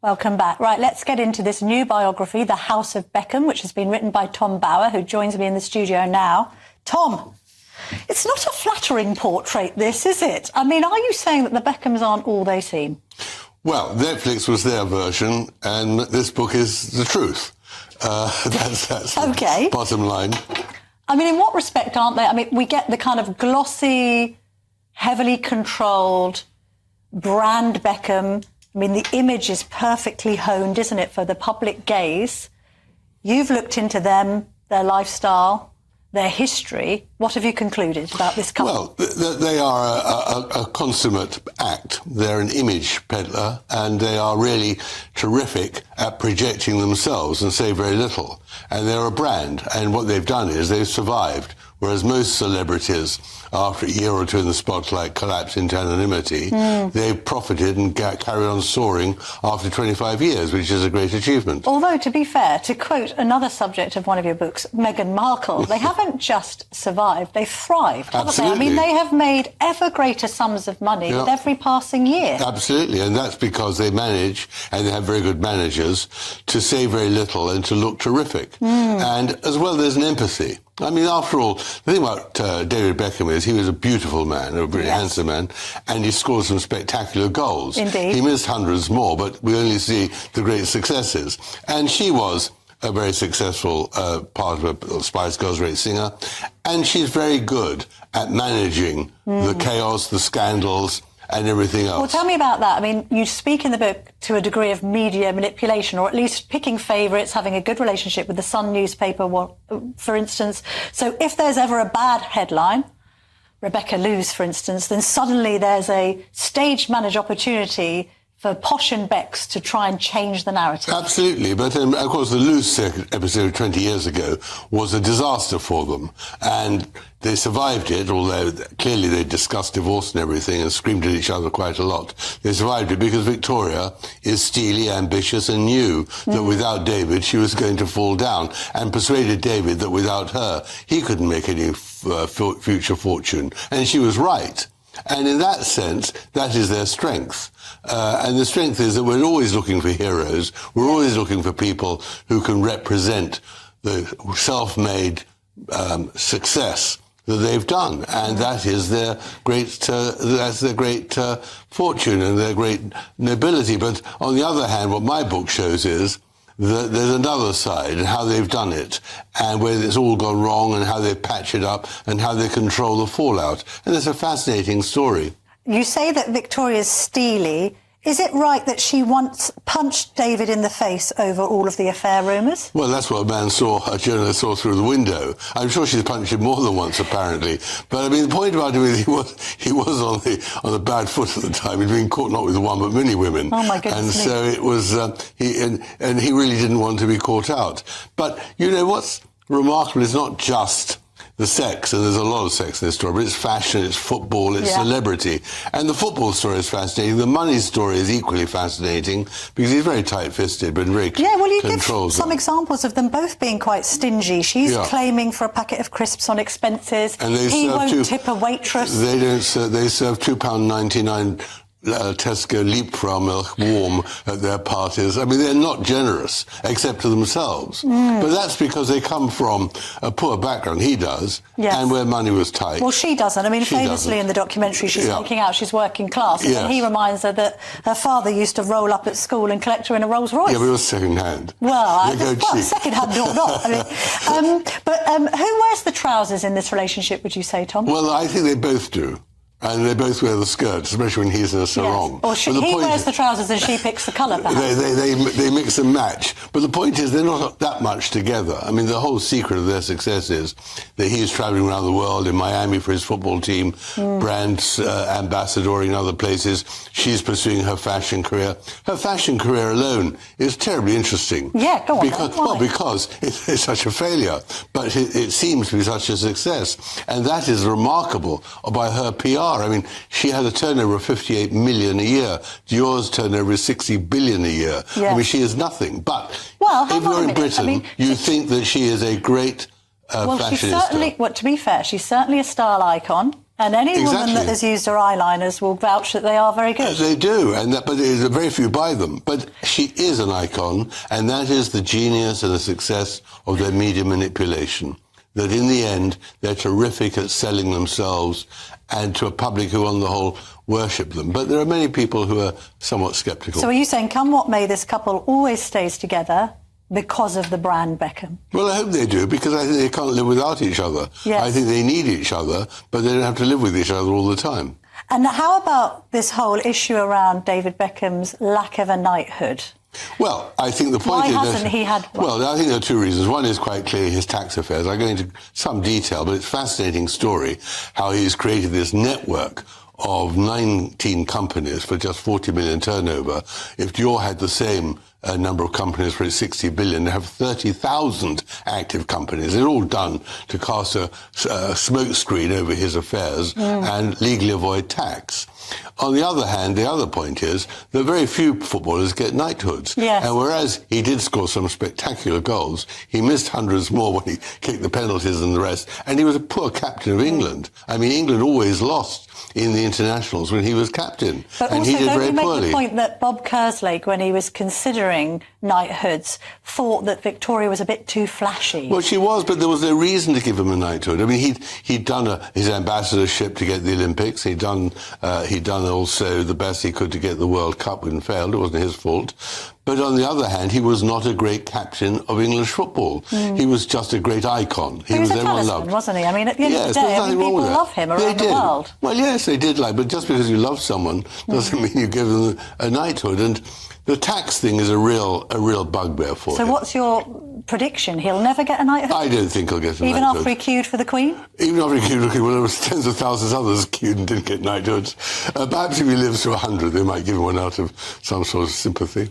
Welcome back. Right, let's get into this new biography, The House of Beckham, which has been written by Tom Bauer, who joins me in the studio now. Tom, it's not a flattering portrait, this, is it? I mean, are you saying that the Beckhams aren't all they seem? Well, Netflix was their version, and this book is the truth. That's okay. The bottom line. I mean, in what respect aren't they? I mean, we get the kind of glossy, heavily controlled brand Beckham. I mean, the image is perfectly honed, isn't it, for the public gaze? You've looked into them, their lifestyle, their history. What have you concluded about this couple? Well, they are a consummate act. They're an image peddler, and they are really terrific at projecting themselves and say very little. And they're a brand, and what they've done is they've survived, whereas most celebrities, after a year or two in the spotlight, collapse into anonymity. They've profited and carried on soaring after 25 years, which is a great achievement. Although, to be fair, to quote another subject of one of your books, Meghan Markle, they haven't just survived, they've thrived, haven't they? I mean, they have made ever greater sums of money with every passing year. Absolutely, and that's because they manage, and they have very good managers, to say very little and to look terrific. And as well, there's an empathy. I mean, after all, the thing about David Beckham is he was a beautiful man, a very handsome man, and he scored some spectacular goals. Indeed. He missed hundreds more, but we only see the great successes. And she was a very successful part of a Spice Girls, great singer, and she's very good at managing the chaos, the scandals, and everything else. Well, tell me about that. I mean, you speak in the book to a degree of media manipulation, or at least picking favourites, having a good relationship with the Sun newspaper, for instance. So if there's ever a bad headline, Rebecca Loos, for instance, then suddenly there's a stage-managed opportunity for Posh and Becks to try and change the narrative. Absolutely, but of course the Loose episode 20 years ago was a disaster for them, and they survived it, although clearly they discussed divorce and everything and screamed at each other quite a lot. They survived it because Victoria is steely, ambitious, and knew that without David she was going to fall down, and persuaded David that without her he couldn't make any future fortune, and she was right. And in that sense, that is their strength. And the strength is that we're always looking for heroes. We're always looking for people who can represent the self-made success that they've done. And that is their great, fortune and their great nobility. But on the other hand, what my book shows is that there's another side, and how they've done it, and where it's all gone wrong, and how they patch it up, and how they control the fallout. And it's a fascinating story. You say that Victoria's steely. Is it right that she once punched David in the face over all of the affair rumours? Well, that's what a journalist saw through the window. I'm sure she's punched him more than once, apparently. But, I mean, the point about him is he was on the bad foot at the time. He'd been caught not with one but many women. Oh, my goodness. And so it was, and he really didn't want to be caught out. But, you know, what's remarkable is not just the sex, and there's a lot of sex in this story, but it's fashion, it's football, it's celebrity. And the football story is fascinating. The money story is equally fascinating because he's very tight-fisted but very controls some examples of them both being quite stingy. She's claiming for a packet of crisps on expenses. And he won't tip a waitress. They don't. They serve £2.99 Tesco Leapfrog milk warm at their parties. I mean, they're not generous, except to themselves. But that's because they come from a poor background. He does, and where money was tight. Well, she doesn't. I mean, famously in the documentary, she's making out she's working class, and he reminds her that her father used to roll up at school and collect her in a Rolls Royce. Yeah, but it was second-hand. Well, second-hand or not. I mean, but who wears the trousers in this relationship, would you say, Tom? Well, I think they both do. And they both wear the skirts, especially when he's in a sarong. Yes. Or he wears the trousers and she picks the colour, perhaps. They mix and match. But the point is, they're not that much together. I mean, the whole secret of their success is that he's travelling around the world in Miami for his football team, brand ambassador in other places. She's pursuing her fashion career. Her fashion career alone is terribly interesting. Yeah, go on. Because it's such a failure. But it seems to be such a success. And that is remarkable by her PR. I mean, she had a turnover of 58 million a year. Dior's turnover is 60 billion a year. Yeah. I mean, she is nothing. But if you're in Britain, you think that she is a great fashionista. Well, to be fair, she's certainly a style icon. And any woman that has used her eyeliners will vouch that they are very good. They do, but there's very few buy them. But she is an icon, and that is the genius and the success of their media manipulation. That in the end, they're terrific at selling themselves and to a public who, on the whole, worship them. But there are many people who are somewhat sceptical. So are you saying, come what may, this couple always stays together because of the brand Beckham? Well, I hope they do, because I think they can't live without each other. Yes. I think they need each other, but they don't have to live with each other all the time. And how about this whole issue around David Beckham's lack of a knighthood? Well, I think the point is... Why hasn't he had one? Well, I think there are two reasons. One is quite clear his tax affairs. I go into some detail, but it's a fascinating story how he's created this network of 19 companies for just 40 million turnover. If Dior had the same number of companies for its 60 billion, they have 30,000 active companies. They're all done to cast a smoke screen over his affairs and legally avoid tax. On the other hand, the other point is that very few footballers get knighthoods. Yes. And whereas he did score some spectacular goals, he missed hundreds more when he kicked the penalties and the rest. And he was a poor captain of England. I mean, England always lost in the internationals when he was captain. But and also, he did don't very you make poorly. the point that Bob Kerslake, when he was considering knighthoods, thought that Victoria was a bit too flashy? Well, she was, but there was no reason to give him a knighthood. I mean, he'd done his ambassadorship to get the Olympics. He'd done also the best he could to get the World Cup when failed. It wasn't his fault. But on the other hand, he was not a great captain of English football. He was just a great icon. He was a everyone talisman, loved. wasn't he? I mean, at the end of the day, people love him around the world. Well, yes, they did but just because you love someone doesn't mean you give them a knighthood. And the tax thing is a real bugbear for him. So what's your prediction? He'll never get a knighthood? I don't think he'll get a knighthood. Even after he queued for the Queen? Even after he queued for the Queen, well, there was tens of thousands of others queued and didn't get knighthoods. Perhaps if he lives to 100, they might give him one out of some sort of sympathy.